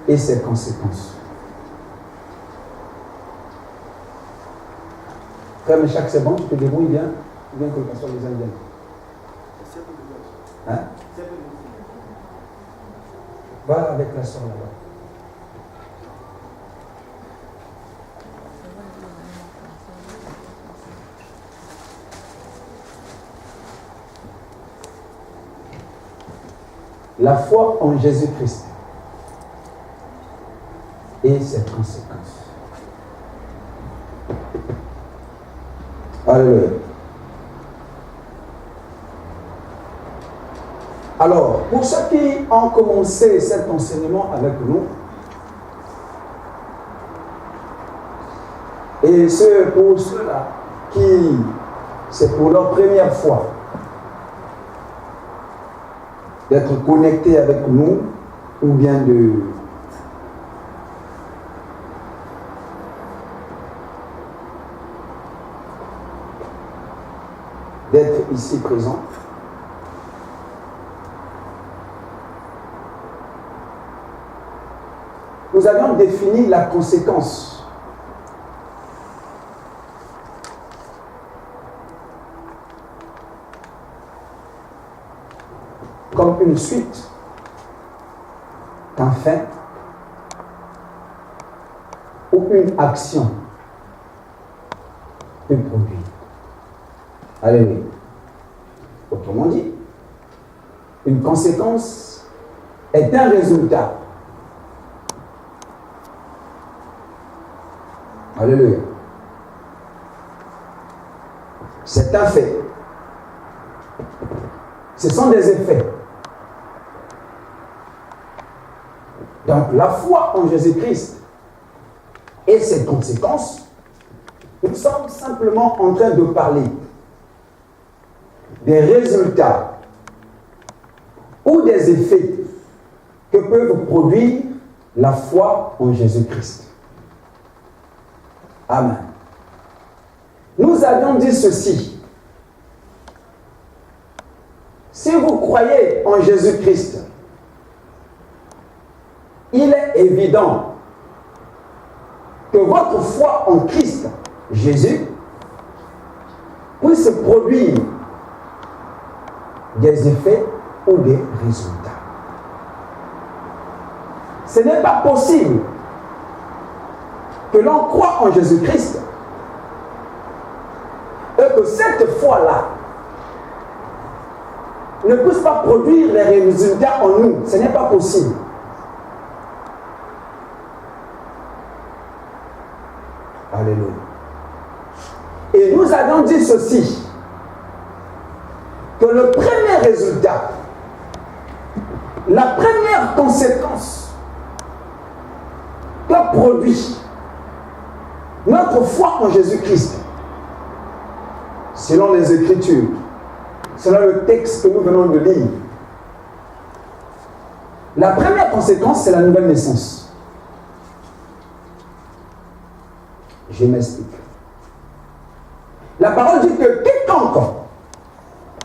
et ses conséquences. Frère Meshach, c'est bon, tu te débrouilles bien, bien que le pasteur les aime bien. Hein? Va avec la soeur là-bas. La foi en Jésus-Christ et ses conséquences. Alléluia. Alors, pour ceux qui ont commencé cet enseignement avec nous, et pour ceux-là qui, c'est pour leur première fois, d'être connectés avec nous, ou bien d'être ici présent. Nous avions défini la conséquence. Comme une suite qu'un fait ou une action peut produire. Alléluia. Autrement dit, une conséquence est un résultat. Alléluia. C'est un fait. Ce sont des effets. Donc la foi en Jésus-Christ et ses conséquences, nous sommes simplement en train de parler des résultats ou des effets que peuvent produire la foi en Jésus-Christ. Amen. Nous avions dit ceci. Si vous croyez en Jésus-Christ, il est évident que votre foi en Christ, Jésus, puisse produire des effets ou des résultats. Ce n'est pas possible que l'on croit en Jésus-Christ et que cette foi-là ne puisse pas produire les résultats en nous. Ce n'est pas possible. Alléluia. Et nous avons dit ceci, que le premier résultat, la première conséquence que produit notre foi en Jésus-Christ, selon les Écritures, selon le texte que nous venons de lire, la première conséquence, c'est la nouvelle naissance. Je m'explique. La parole dit que quiconque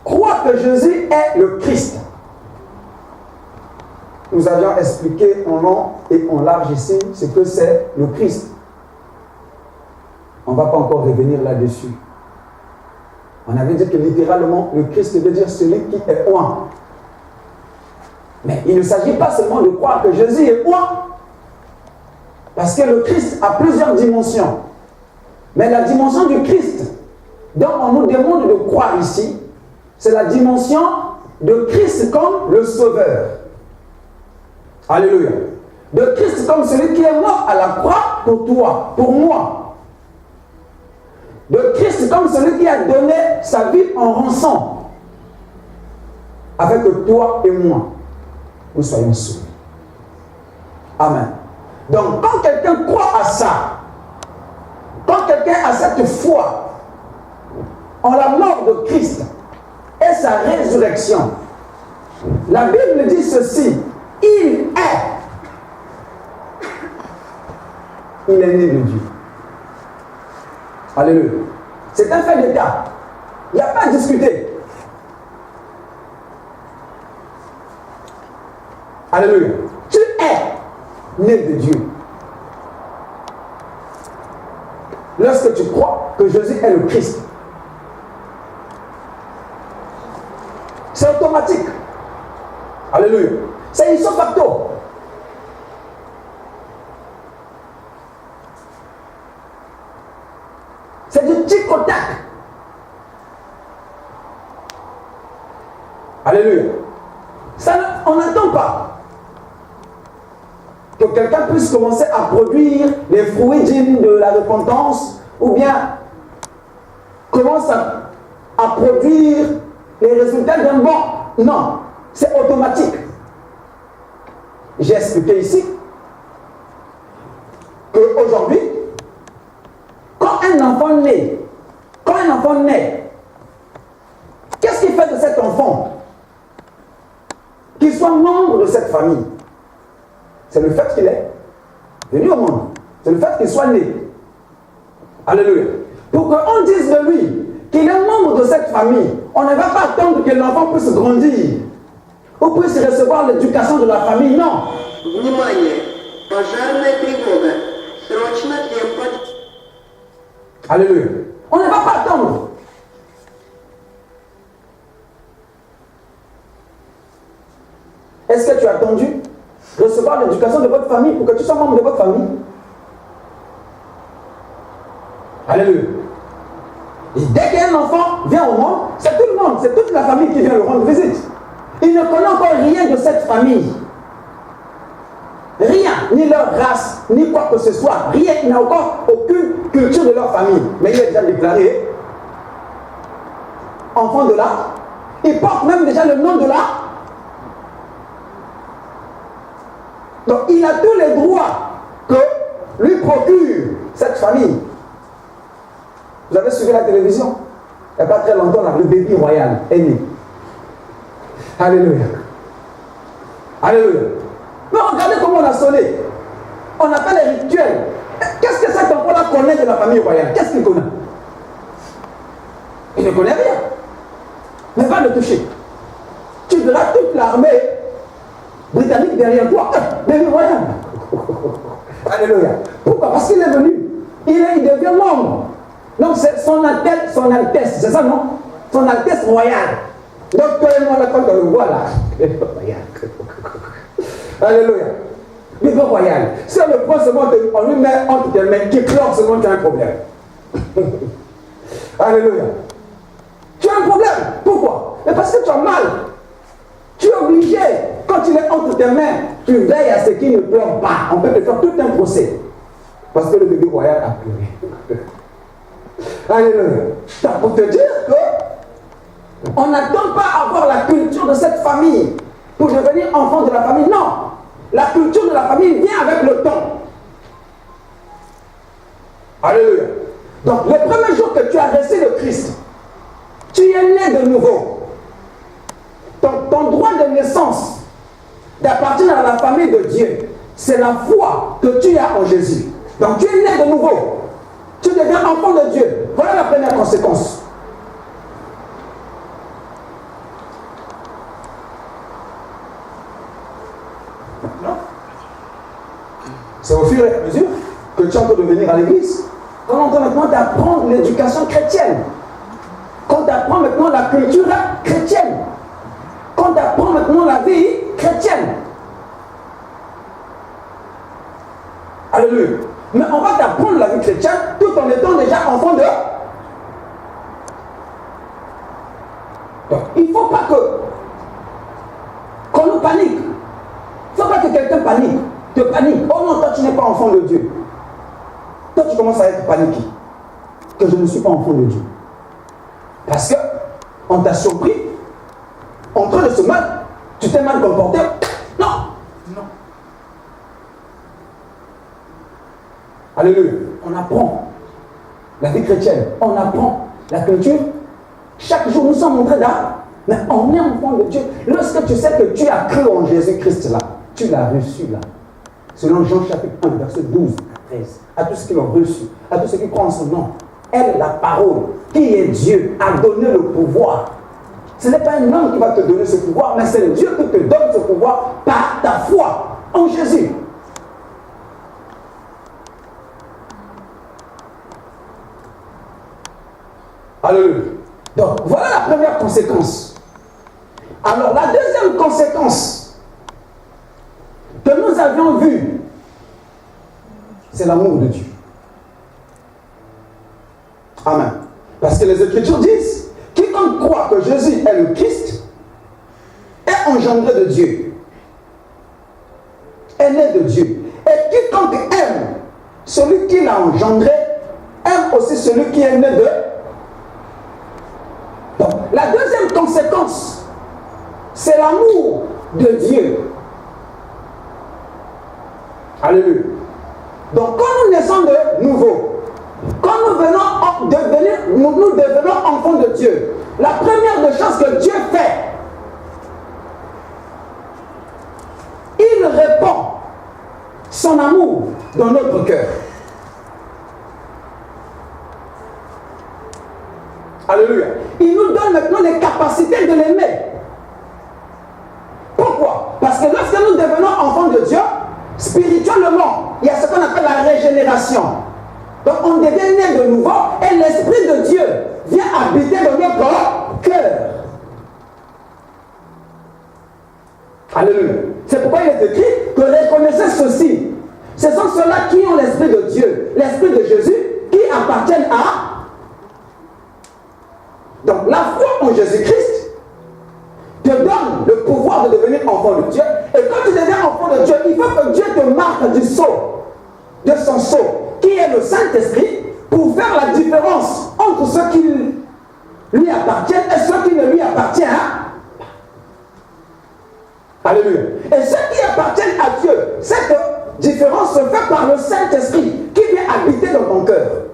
croit que Jésus est le Christ. Nous avions expliqué en long et en large ici ce que c'est le Christ. On ne va pas encore revenir là-dessus. On avait dit que littéralement, le Christ veut dire celui qui est oint. Mais il ne s'agit pas seulement de croire que Jésus est oint. Parce que le Christ a plusieurs dimensions. Mais la dimension du Christ, dont on nous demande de croire ici, c'est la dimension de Christ comme le Sauveur. Alléluia. De Christ comme celui qui est mort à la croix pour toi, pour moi. De Christ comme celui qui a donné sa vie en rançon, afin que toi et moi, nous soyons sauvés. Amen. Donc, quand quelqu'un croit à ça, quand quelqu'un a cette foi en la mort de Christ et sa résurrection, la Bible dit ceci, il est né de Dieu. Alléluia. C'est un fait d'état. Il n'y a pas à discuter. Alléluia. Tu es né de Dieu. Lorsque tu crois que Jésus est le Christ, c'est automatique. Alléluia. C'est ipso facto. C'est du tic au tac. Alléluia. Ça, on n'attend pas que quelqu'un puisse commencer à produire les fruits dignes de la repentance ou bien commence à produire les résultats d'un bon. Non, c'est automatique. J'ai expliqué ici qu'aujourd'hui, quand un enfant naît, qu'est-ce qu'il fait de cet enfant? Qu'il soit membre de cette famille. C'est le fait qu'il est venu au monde. C'est le fait qu'il soit né. Alléluia. Pour qu'on dise de lui qu'il est membre de cette famille, on ne va pas attendre que l'enfant puisse grandir ou puisse recevoir l'éducation de la famille. Non. Alléluia. On ne va pas attendre. Est-ce que tu as attendu recevoir l'éducation de votre famille pour que tu sois membre de votre famille? Alléluia. Et dès qu'un enfant vient au monde, c'est tout le monde, c'est toute la famille qui vient le rendre visite. Il ne connaît encore rien de cette famille. Rien, ni leur race, ni quoi que ce soit. Rien, il n'a encore aucune culture de leur famille. Mais il est déjà déclaré enfant de là. Il porte même déjà le nom de là. Donc il a tous les droits que lui procure cette famille. Vous avez suivi la télévision? Il n'y a pas très longtemps, là, le bébé royal est né. Alléluia. Alléluia. Mais regardez comment on a sonné. On a fait les rituels. Qu'est-ce que cet enfant-là connaît de la famille royale? Qu'est-ce qu'il connaît? Il ne connaît rien. Mais va le toucher. Tu verras toute l'armée britannique derrière toi. Bébé royal. Alléluia. Pourquoi? Parce qu'il est venu. Il devient membre. Donc c'est son Altesse, c'est ça, non? Son Altesse royale. Donc moi là, quand on le voit là, alléluia. Bébé royal. Si on le prend seulement, on lui met entre tes mains, qui pleure seulement, tu as un problème. Alléluia. Tu as un problème. Pourquoi? Mais parce que tu as mal. Tu es obligé, quand il est entre tes mains, tu veilles à ce qu'il ne pleure pas. On peut te faire tout un procès. Parce que le bébé royal a pleuré. Alléluia. C'est pour te dire qu'on n'attend pas à avoir la culture de cette famille pour devenir enfant de la famille. Non. La culture de la famille vient avec le temps. Alléluia. Donc, le premier jour que tu as reçu le Christ, tu es né de nouveau. Ton droit de naissance d'appartenir à la famille de Dieu, c'est la foi que tu as en Jésus. Donc, tu es né de nouveau. Tu deviens enfant de Dieu. Voilà la première conséquence. C'est au fur et à mesure que tu es en train de venir à l'église. Qu'on est en train maintenant d'apprendre l'éducation chrétienne. Qu'on t'apprend maintenant la culture chrétienne. Qu'on t'apprend maintenant la vie chrétienne. Alléluia. Mais on va t'apprendre la vie chrétienne tout en étant déjà enfant de... Donc, il ne faut pas qu'on nous panique. Il ne faut pas que quelqu'un te panique. Oh non, toi tu n'es pas enfant de Dieu. Toi tu commences à être paniqué. Que je ne suis pas enfant de Dieu. Parce que on t'a surpris en train de se mal. Tu t'es mal comporté. Non. Non. Alléluia. On apprend la vie chrétienne. On apprend la culture. Chaque jour, nous sommes en train d'apprendre. Mais on est enfant de Dieu. Lorsque tu sais que tu as cru en Jésus-Christ là, tu l'as reçu là. Selon Jean chapitre 1, verset 12 à 13. À tous ceux qui l'ont reçu, à tous ceux qui croient en son nom. Elle, la parole, qui est Dieu, a donné le pouvoir. Ce n'est pas un homme qui va te donner ce pouvoir, mais c'est Dieu qui te donne ce pouvoir par ta foi en Jésus. Alléluia. Donc, voilà la première conséquence. Alors, la deuxième conséquence que nous avions vue, c'est l'amour de Dieu. Amen. Parce que les Écritures disent, quiconque croit que Jésus est le Christ est engendré de Dieu, est né de Dieu. Et quiconque aime celui qui l'a engendré, aime aussi celui qui est né de. Donc, la deuxième conséquence, c'est l'amour de Dieu. Alléluia. Donc, quand nous naissons de nouveau, quand nous devenons enfants de Dieu, la première des choses que Dieu fait, il répand son amour dans notre cœur. Alléluia. Il nous donne maintenant les capacités de l'aimer. Pourquoi? Parce que lorsque nous devenons enfants de Dieu, spirituellement, il y a ce qu'on appelle la régénération. Donc on devient né de nouveau et l'Esprit de Dieu vient habiter dans notre cœur. Alléluia. C'est pourquoi il est écrit que reconnaissez ceci. Ce sont ceux-là qui ont l'Esprit de Dieu, l'Esprit de Jésus, qui appartiennent à. Donc la foi en Jésus-Christ te donne le pouvoir de devenir enfant de Dieu. Et quand tu deviens enfant de Dieu, il faut que Dieu te marque du sceau, de son sceau, qui est le Saint-Esprit, pour faire la différence entre ceux qui lui appartiennent et ceux qui ne lui appartiennent pas. Alléluia. Et ceux qui appartiennent à Dieu, cette différence se fait par le Saint-Esprit qui vient habiter dans ton cœur.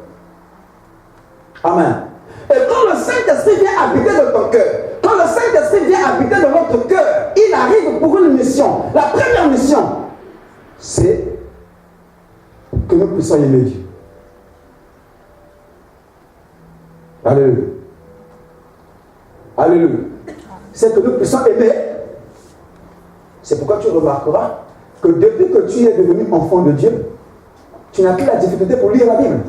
Amen. Et quand le Saint-Esprit vient habiter dans ton cœur, quand le Saint-Esprit vient habiter dans notre cœur, il arrive pour une mission. La première mission, c'est que nous puissions aimer Dieu. Alléluia. Alléluia. C'est que nous puissions aimer. C'est pourquoi tu remarqueras que depuis que tu es devenu enfant de Dieu, tu n'as plus la difficulté pour lire la Bible.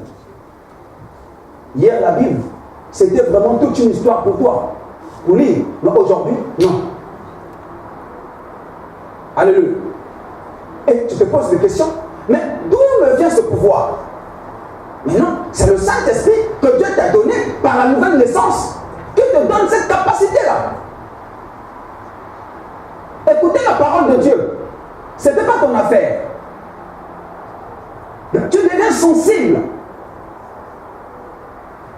Hier, la Bible, c'était vraiment toute une histoire pour toi, pour lire. Mais aujourd'hui, non. Alléluia. Et tu te poses des questions. Mais d'où me vient ce pouvoir? Mais non, c'est le Saint-Esprit que Dieu t'a donné par la nouvelle naissance qui te donne cette capacité-là. Écoutez la parole de Dieu. Ce n'était pas ton affaire. Tu deviens sensible.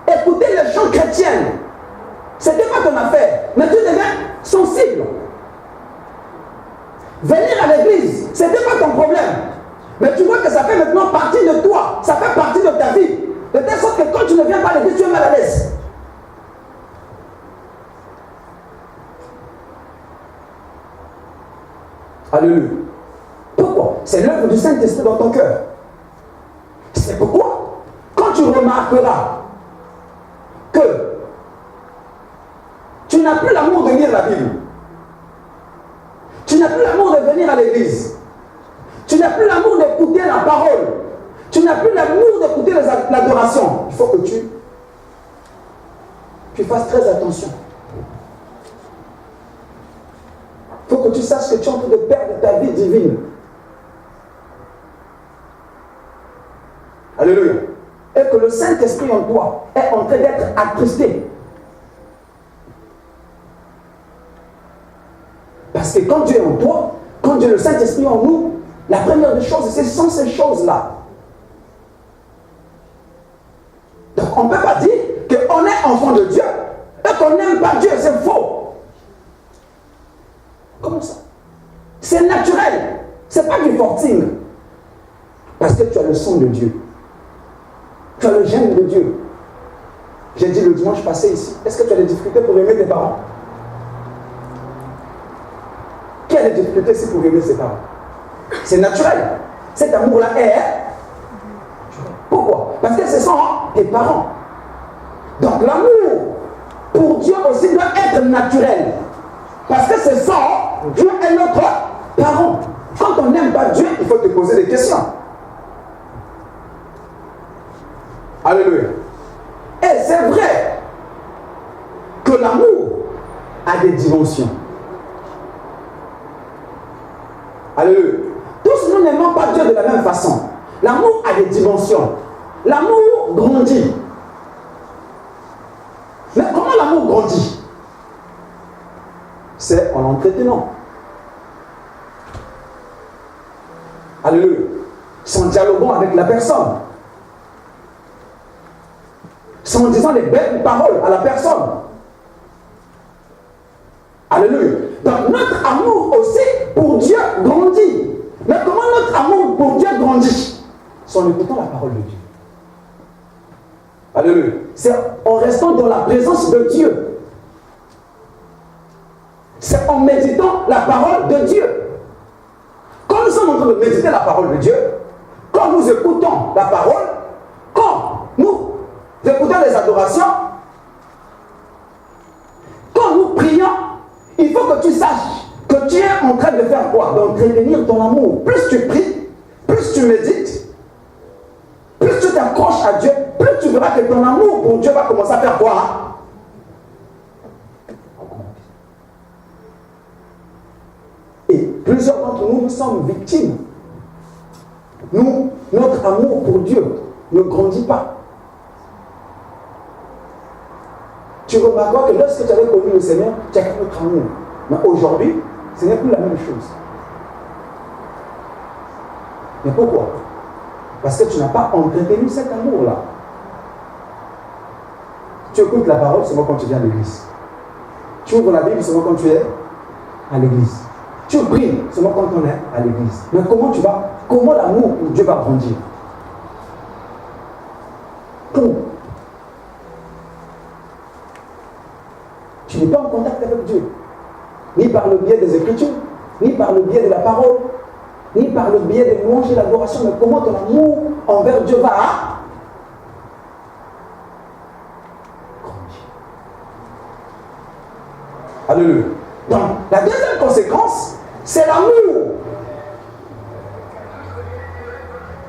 Écouter les chants chrétiens. Ce n'était pas ton affaire. Mais tu deviens sensible. Venir à l'église, ce n'était pas ton problème. Mais tu vois que ça fait maintenant partie de toi. Ça fait partie de ta vie. De telle sorte que quand tu ne viens pas à l'église, tu es mal à l'aise. Alléluia. Pourquoi? C'est l'œuvre du Saint-Esprit dans ton cœur. C'est pourquoi, quand tu remarqueras que tu n'as plus l'amour de lire la Bible, tu n'as plus l'amour de venir à l'église, tu n'as plus l'amour d'écouter la parole, tu n'as plus l'amour d'écouter l'adoration, il faut que tu fasses très attention. Il faut que tu saches que tu es en train de perdre ta vie divine. Alléluia. Et que le Saint-Esprit en toi est en train d'être attristé. Parce que quand Dieu est en toi, quand Dieu est le Saint-Esprit en nous, la première des choses, ce sont ces choses-là. Donc on ne peut pas dire qu'on est enfant de Dieu et qu'on n'aime pas Dieu, c'est faux. Comment ça? C'est naturel. C'est pas du forcing. Parce que tu as le sang de Dieu. Tu as le gène de Dieu. J'ai dit le dimanche passé ici, est-ce que tu as des difficultés pour aimer tes parents? Qui a des difficultés ici pour aimer ses parents? C'est naturel. Cet amour-là est. Pourquoi? Parce que ce sont tes parents. Donc l'amour pour Dieu aussi doit être naturel. Parce que ce sont Dieu est notre parent. Quand on n'aime pas Dieu, il faut te poser des questions. Alléluia. Et c'est vrai que l'amour a des dimensions. Alléluia. Tous nous n'aimons pas Dieu de la même façon. L'amour a des dimensions. L'amour grandit. Mais comment l'amour grandit? C'est en l'entretenant. Alléluia. C'est en dialoguant avec la personne. C'est en disant les belles paroles à la personne. Alléluia. Donc notre amour aussi pour Dieu grandit. Mais comment notre amour pour Dieu grandit? C'est en écoutant la parole de Dieu. Alléluia. C'est en restant dans la présence de Dieu. C'est en méditant la parole de Dieu. Quand nous sommes en train de méditer la parole de Dieu, quand nous écoutons la parole, quand nous écoutons les adorations, quand nous prions, il faut que tu saches que tu es en train de faire quoi? D'entretenir ton amour. Plus tu pries, plus tu médites, plus tu t'accroches à Dieu, plus tu verras que ton amour pour Dieu va commencer à faire quoi? Et plusieurs d'entre nous, nous sommes victimes. Notre amour pour Dieu ne grandit pas. Tu remarqueras que lorsque tu avais connu le Seigneur, tu as un autre amour. Mais aujourd'hui, ce n'est plus la même chose. Mais pourquoi? Parce que tu n'as pas entretenu cet amour-là. Tu écoutes la parole seulement quand tu viens à l'église. Tu ouvres la Bible seulement quand tu es à l'église. Tu pries seulement quand on est à l'église. Mais comment l'amour pour Dieu va grandir? Comment? Tu n'es pas en contact avec Dieu. Ni par le biais des Écritures, ni par le biais de la parole, ni par le biais des louanges et l'adoration. Mais comment ton amour envers Dieu va grandir? Alléluia. Donc, la deuxième conséquence, c'est l'amour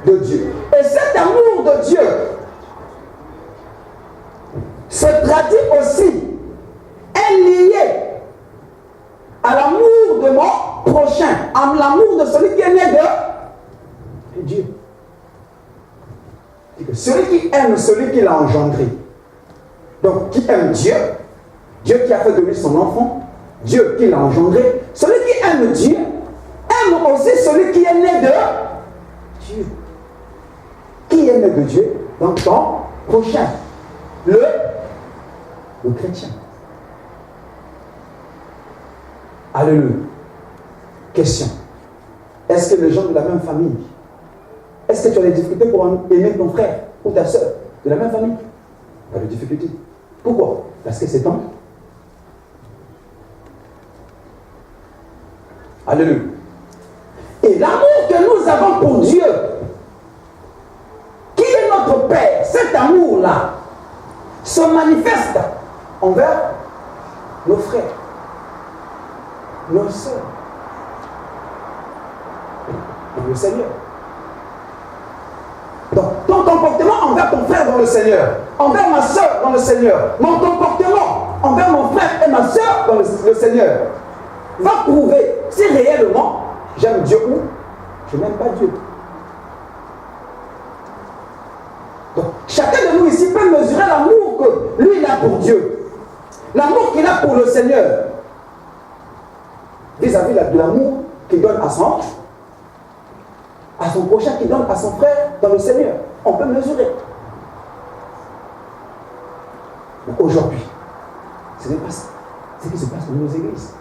de Dieu. Et cet amour de Dieu se traduit aussi, est lié à l'amour de mon prochain, à l'amour de celui qui est né de Dieu. Celui qui aime celui qui l'a engendré. Donc, qui aime Dieu, Dieu qui a fait de lui son enfant, Dieu qui l'a engendré. Celui qui aime Dieu, aime aussi celui qui est né de Dieu. Qui est né de Dieu? Donc, ton prochain. Le chrétien. Alléluia. Question. Est-ce que les gens de la même famille, est-ce que tu as des difficultés pour aimer ton frère ou ta soeur de la même famille? Pas de difficulté. Pourquoi? Parce que c'est ton. Alléluia. Et l'amour que nous avons pour Dieu, qui est notre Père, cet amour-là, se manifeste envers nos frères, nos sœurs, dans le Seigneur. Donc, ton comportement envers ton frère dans le Seigneur, envers ma sœur dans le Seigneur, mon comportement envers mon frère et ma sœur dans le Seigneur, va prouver si réellement j'aime Dieu ou je n'aime pas Dieu. Donc, chacun de nous ici peut mesurer l'amour que lui il a pour Dieu, l'amour qu'il a pour le Seigneur, vis-à-vis de l'amour qu'il donne à son prochain, qu'il donne à son frère dans le Seigneur. On peut mesurer. Mais aujourd'hui, ce n'est pas ça. C'est ce qui se passe dans nos églises.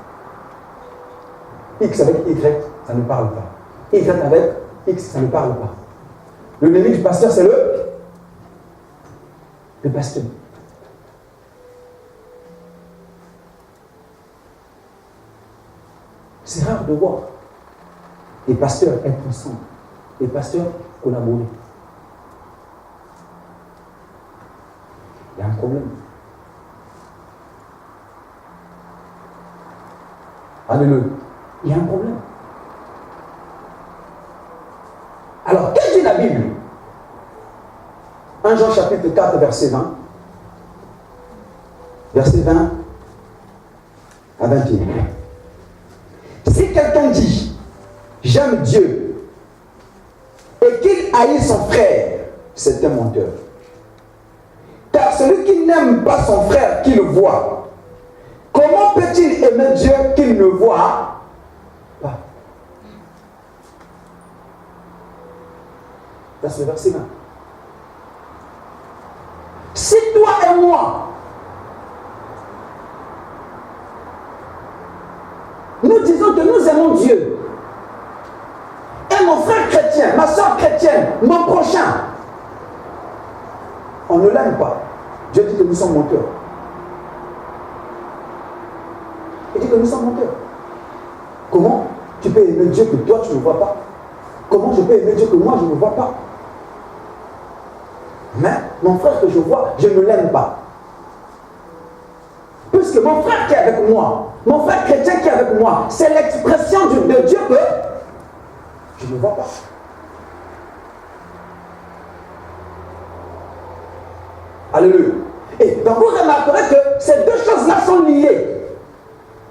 X avec Y, ça ne parle pas. Y avec X, ça ne parle pas. Le ennemi du pasteur, c'est le pasteur. C'est rare de voir les pasteurs être ensemble, les pasteurs collaborer. Il y a un problème. Alléluia. Il y a un problème. Alors, que dit la Bible? 1 Jean chapitre 4, verset 20. Verset 20 à 21. Si quelqu'un dit « J'aime Dieu » et qu'il haït son frère, c'est un menteur. Car celui qui n'aime pas son frère qu'il voit, comment peut-il aimer Dieu qu'il ne voit pas? Ça, c'est le verset 20. Si toi et moi, nous disons que nous aimons Dieu, et mon frère chrétien, ma soeur chrétienne, mon prochain, on ne l'aime pas, Dieu dit que nous sommes menteurs. Il dit que nous sommes menteurs. Comment tu peux aimer Dieu que toi tu ne vois pas? Comment je peux aimer Dieu que moi je ne vois pas? Mais mon frère que je vois, je ne l'aime pas. Puisque mon frère qui est avec moi, mon frère chrétien qui est avec moi, c'est l'expression de Dieu que je ne vois pas. Alléluia. Et donc vous remarquerez que ces deux choses-là sont liées.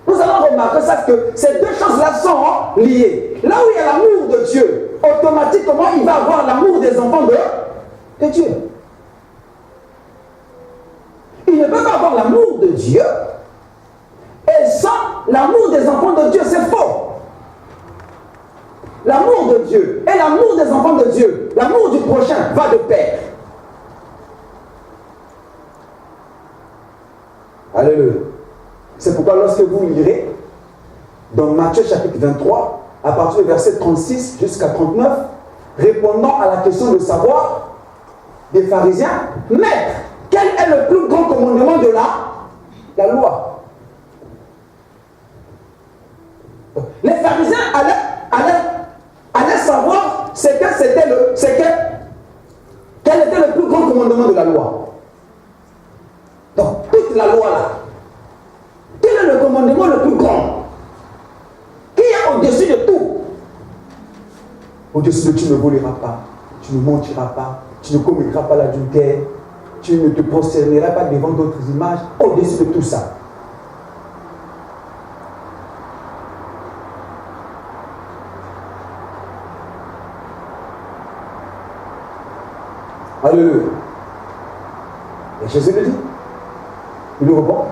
Nous allons remarquer ça, que ces deux choses-là sont liées. Là où il y a l'amour de Dieu, automatiquement il va avoir l'amour des enfants de Dieu. Il ne peut pas avoir l'amour de Dieu et sans l'amour des enfants de Dieu, c'est faux. L'amour de Dieu et l'amour des enfants de Dieu, l'amour du prochain va de pair. Alléluia. C'est pourquoi lorsque vous lirez dans Matthieu chapitre 23, à partir du verset 36 jusqu'à 39, répondant à la question de savoir des pharisiens, Maître, quel est le plus grand commandement de la loi? Les pharisiens allaient savoir quel était le plus grand commandement de la loi. Donc, toute la loi là, quel est le commandement le plus grand? Qui est au-dessus de tout? Au-dessus de tu ne voleras pas, tu ne mentiras pas, tu ne commettras pas l'adultère, tu ne te prosterneras pas devant d'autres images, au-dessus de tout ça. Alléluia. Et Jésus le dit. Il le répond.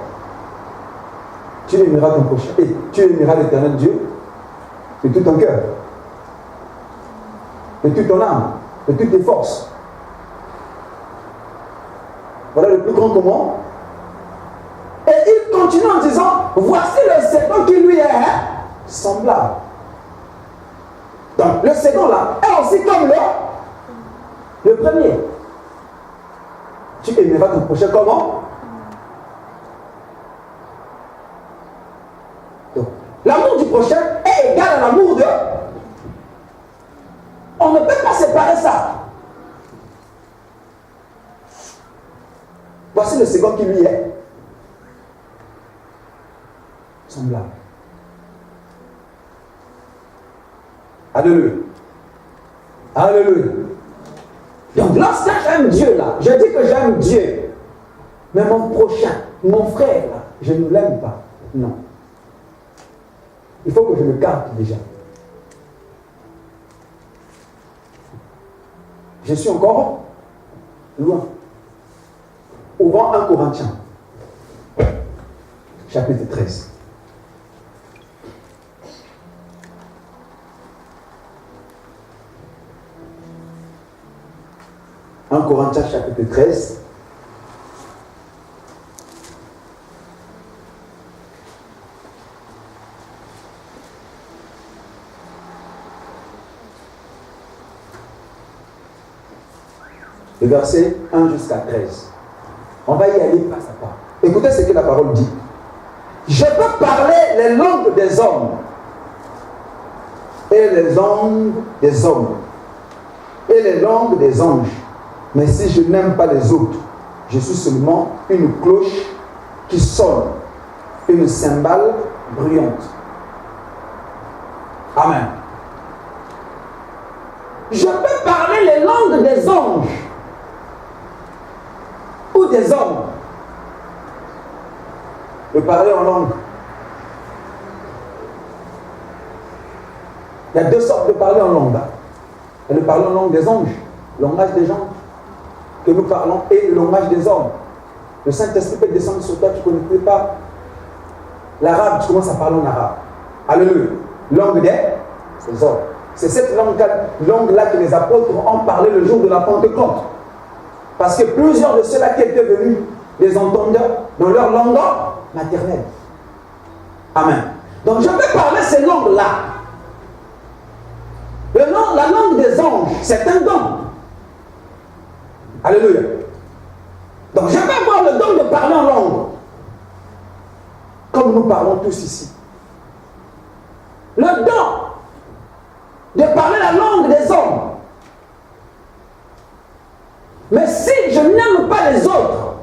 Tu aimeras ton prochain. Et tu aimeras l'Éternel Dieu de tout ton cœur, de toute ton âme, de toutes tes forces. Voilà le plus grand commandement. Et il continue en disant, voici le second qui lui est semblable. Donc le second là est aussi comme le premier. Tu aimeras ton prochain comment? Donc, l'amour du prochain est égal à l'amour de... On ne peut pas séparer ça. Voici le second qui lui est semblable. Alléluia. Alléluia. Donc lorsque j'aime Dieu là, je dis que j'aime Dieu, mais mon prochain, mon frère là, je ne l'aime pas. Non. Il faut que je le garde déjà. Je suis encore loin. Ouvrons 1 Corinthiens, chapitre 13. « 1 Corinthiens chapitre 13. Le verset 1 jusqu'à 13. On va y aller pas à pas. Écoutez ce que la parole dit. Je peux parler les langues des hommes et les langues des hommes et les langues des anges. Mais si je n'aime pas les autres, je suis seulement une cloche qui sonne, une cymbale bruyante. Amen. Je peux parler les langues des anges ou des hommes. Je parler en langue Il y a deux sortes de parler en langue. Il y a le parler en langue des anges, le langage des gens que nous parlons, et le langage des hommes. Le Saint-Esprit peut descendre sur toi, tu ne connais pas l'arabe, tu commences à parler en arabe. Alléluia. Langue des hommes. C'est cette langue-là que les apôtres ont parlé le jour de la Pentecôte. Parce que plusieurs de ceux-là qui étaient venus les entendaient dans leur langue maternelle. Amen. Donc je peux parler ces langues-là. La langue des anges, c'est un don. Alléluia. Donc je peux avoir le don de parler en langue. Comme nous parlons tous ici. Le don de parler la langue des hommes. Mais si je n'aime pas les autres,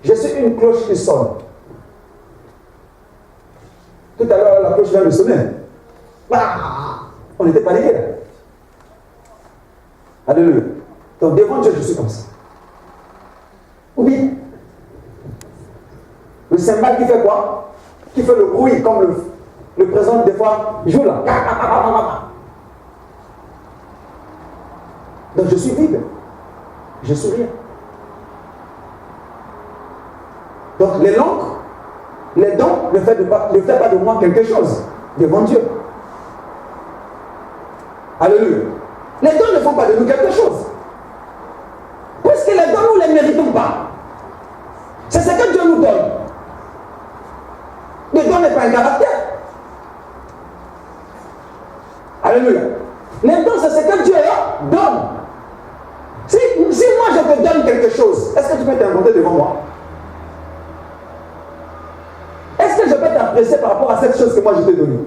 je suis une cloche qui sonne. Tout à l'heure, la cloche vient de sonner. On était paniqués là. Alléluia. Donc devant Dieu, je suis comme ça. Ou bien, le cymbale qui fait quoi? Qui fait le bruit comme le présent des fois joue là. Donc je suis vide. Je suis rien. Donc les langues, les dons ne fait pas de moi quelque chose devant Dieu. Alléluia. Les dons ne font pas de nous quelque chose. Puisque les dons, nous ne les méritons pas. C'est ce que Dieu nous donne. Le don n'est pas un caractère. Alléluia. Les dons, c'est ce que Dieu donne. Si moi je te donne quelque chose, est-ce que tu peux t'inventer devant moi? Est-ce que je peux t'apprécier par rapport à cette chose que moi je t'ai donnée?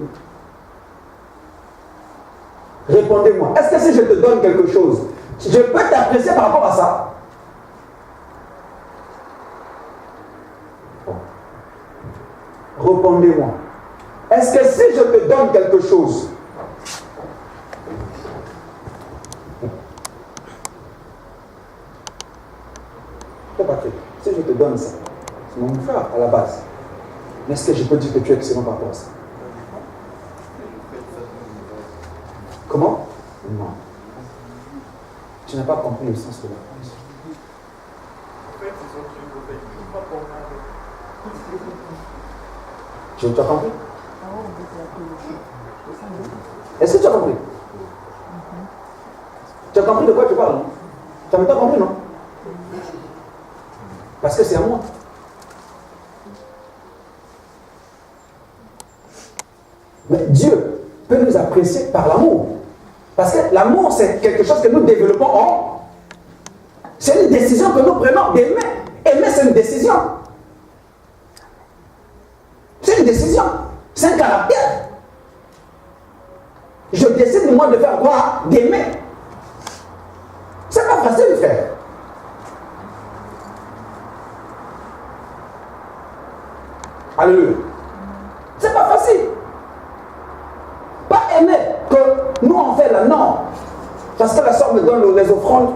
Répondez-moi. Est-ce que si je te donne quelque chose, je peux t'apprécier par rapport à ça? Répondez-moi. Est-ce que si je te donne quelque chose, si je te donne ça, c'est mon frère à la base, mais est-ce que je peux dire que tu es excellent par rapport à ça? Comment? Non. Tu n'as pas compris le sens de la phrase. Tu as compris? Est-ce que tu as compris? Tu as compris de quoi tu parles? Tu n'as pas compris, non? Parce que c'est à moi. Mais Dieu peut nous apprécier par l'amour. Parce que l'amour, c'est quelque chose que nous développons en... C'est une décision que nous prenons d'aimer. Aimer, c'est une décision. C'est une décision. C'est un caractère. Je décide, moi, de faire quoi? D'aimer. C'est pas facile, frère. Alléluia. C'est pas facile. Pas aimer que nous on fait là, non. Parce que la soeur me donne les offrandes,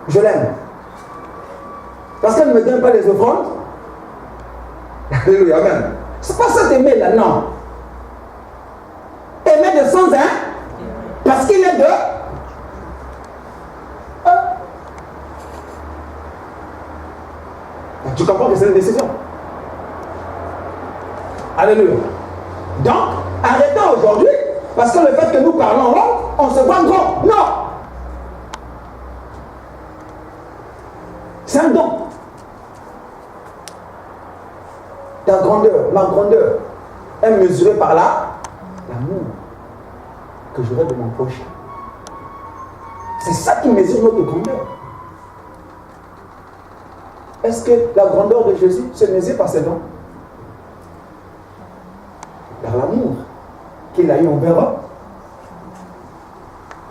je l'aime. Parce qu'elle ne me donne pas les offrandes, alléluia, amen. C'est pas ça d'aimer là, non. Aimer de sans parce qu'il est de... Tu comprends que c'est une décision. Alléluia. Donc, arrêtons aujourd'hui, parce que le fait que nous parlons en langue, on se voit grand. Non. C'est un don. Ta grandeur, ma grandeur, est mesurée par là l'amour que j'aurai de mon prochain. C'est ça qui mesure notre grandeur. Est-ce que la grandeur de Jésus se mesure par ses dons? Par l'amour qu'il a eu envers eux.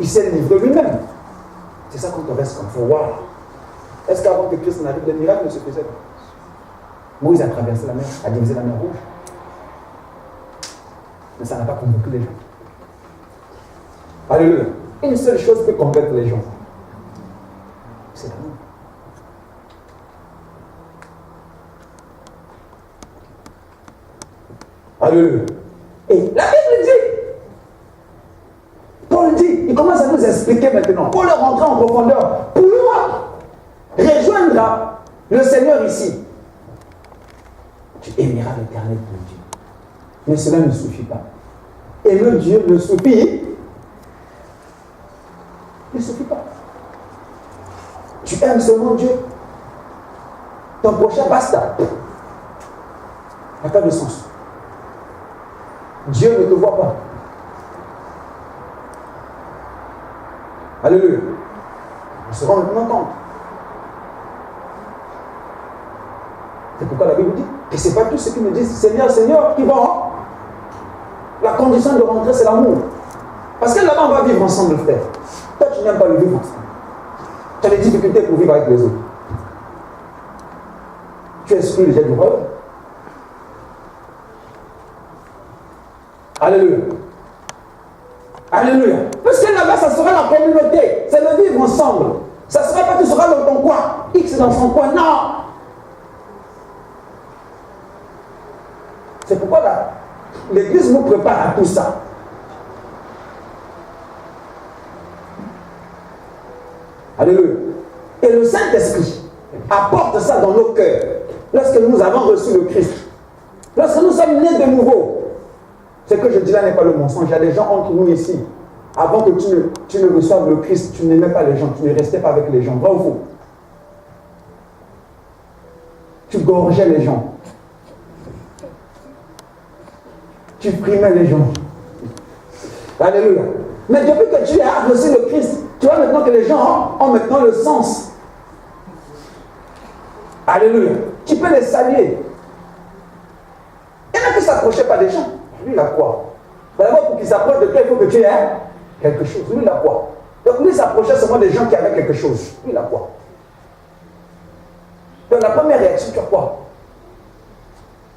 Il s'est livré lui-même. C'est ça qu'on te reste comme faut voir. Est-ce qu'avant que Christ n'arrive, des miracles ne se faisaient pas? Moïse a traversé la mer, a divisé la mer rouge. Mais ça n'a pas convaincu les gens. Alléluia. Une seule chose peut convaincre les gens. C'est l'amour. Alléluia. Et la Bible dit, Paul dit, il commence à nous expliquer maintenant, pour le rentrer en profondeur, pour rejoindre le Seigneur ici. Tu aimeras l'Éternel ton Dieu. Mais cela ne suffit pas. Aimer Dieu ne suffit pas. Tu aimes seulement Dieu. Ton prochain basta. Il n'y a pas de sens. Dieu ne te voit pas. Alléluia. On se rend maintenant compte. C'est pourquoi la Bible dit que ce n'est pas tous ceux qui me disent Seigneur, Seigneur qui vont. La condition de rentrer, c'est l'amour. Parce que là-bas, on va vivre ensemble, frère. Toi, tu n'aimes pas le vivre ensemble. Tu as des difficultés pour vivre avec les autres. Tu exclus les gens du royaume. Alléluia. Alléluia. Parce que là-bas, ça sera la communauté. C'est le vivre ensemble. Ça ne sera pas que tu seras dans ton coin. X dans son coin. Non. C'est pourquoi là, l'Église nous prépare à tout ça. Alléluia. Et le Saint-Esprit apporte ça dans nos cœurs. Lorsque nous avons reçu le Christ. Lorsque nous sommes nés de nouveau. Ce que je dis là n'est pas le mensonge. Il y a des gens entre nous ici. Avant que tu ne reçoives le Christ, tu n'aimais pas les gens. Tu ne restais pas avec les gens. Vrai ou faux? Tu gorgeais les gens. Tu primais les gens. Alléluia. Mais depuis que tu as reçu le Christ, tu vois maintenant que les gens ont maintenant le sens. Alléluia. Tu peux les saluer. Il n'y en a qui ne s'approchaient pas des gens. Lui, il a quoi? D'abord, pour qu'il s'approche de toi, il faut que tu aies quelque chose. Lui, il a quoi? Donc, lui, il s'approchait seulement des gens qui avaient quelque chose. Lui, il a quoi? Donc, la première réaction, tu as quoi?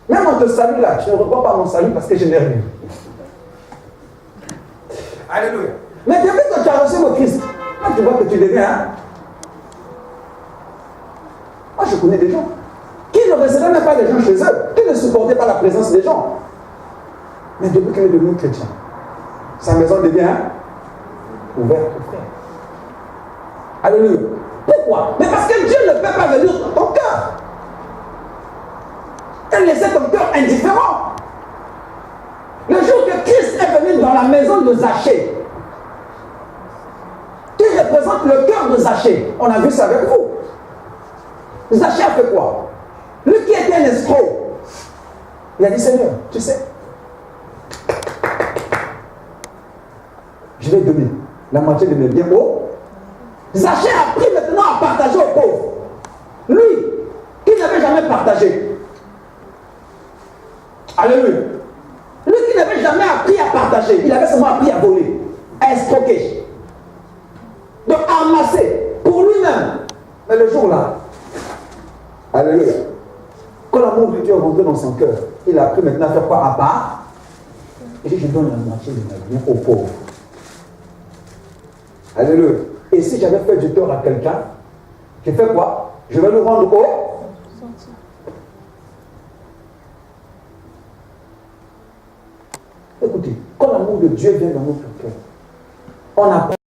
Même on te salue là, tu ne reprends pas mon salut parce que je n'ai rien. Alléluia. Mais depuis que tu as reçu le Christ, là, tu vois que tu deviens. Hein? Moi, je connais des gens qui ne recevaient même pas les gens chez eux, qui ne supportaient pas la présence des gens. Mais depuis qu'il est devenu chrétien, sa maison devient ouverte au frère. Alléluia. Pourquoi? Mais parce que Dieu ne peut pas venir dans ton cœur. Elle laissait ton cœur indifférent. Le jour que Christ est venu dans la maison de Zachée, qui représente le cœur de Zachée, on a vu ça avec vous. Zachée a fait quoi? Lui qui était un escroc, il a dit Seigneur, tu sais, je vais donner la moitié de mes biens aux. Zachée a pris maintenant à partager aux pauvres. Lui, qui n'avait jamais partagé. Alléluia. Lui qui n'avait jamais appris à partager, il avait seulement appris à voler, à escroquer. Donc à amasser pour lui-même. Mais le jour-là, alléluia, quand l'amour de Dieu est rentré dans son cœur, il a appris maintenant à faire quoi à part. Il dit, je donne la moitié de mes biens aux pauvres. Alléluia. Et si j'avais fait du tort à quelqu'un, je fais quoi? Je vais le rendre au. Écoutez, quand l'amour de Dieu vient dans notre cœur, on apprend